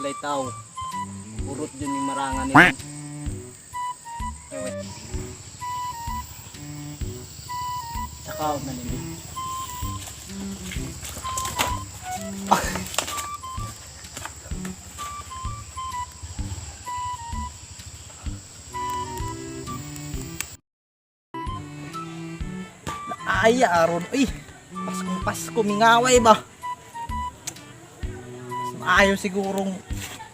balay tao. Urot dyan ni marangan nito. Ewe. Sakaw na nili. Ay, aron. Uy, Paskong Pasko, mingaway ba? Ayaw sigurong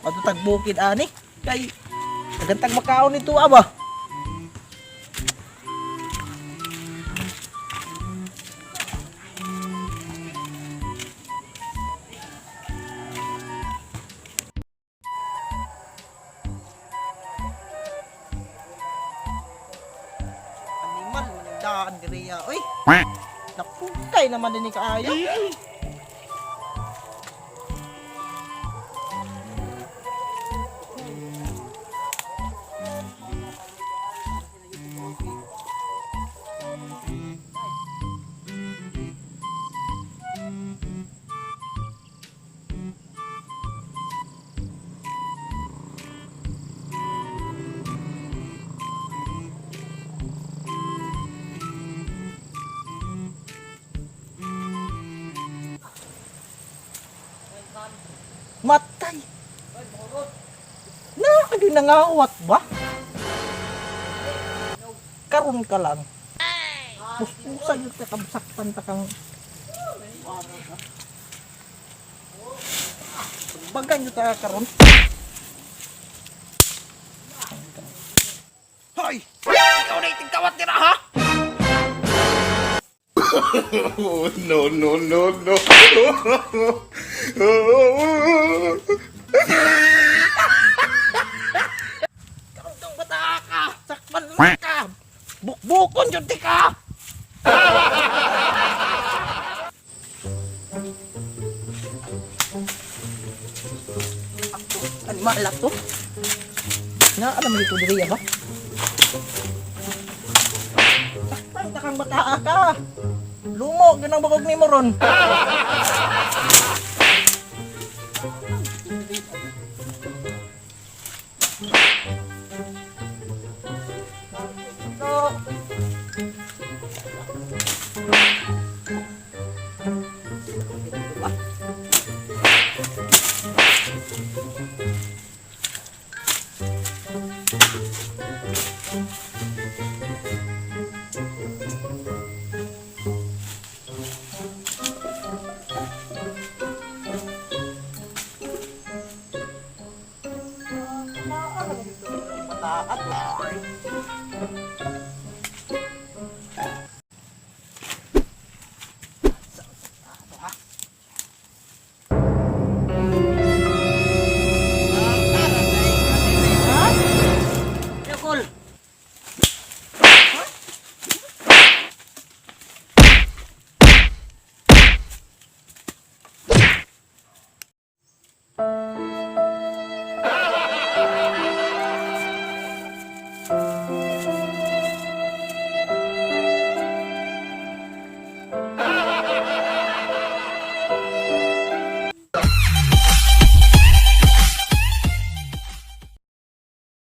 matutag bukid ani. Kay, nagantag makaon nito aba. Animal, manindaan diriya. Uy, napugkay naman din ni kaayo. Matay. Nakadi nangawat ba? Karon ka lang. Puspusan yung kakabsaktan takang. Bagan yung taka karon. Hoy! Ikaw na itigkawat nila ha? Oh, no, no, no, no. Karong bata ka! Sakman ka! Bukbukon yun di ka! Ano maalak to? Na alam mo dito diri ba? Sakman takang bata ka! Lumo, yun ang bagog ni mo ron. At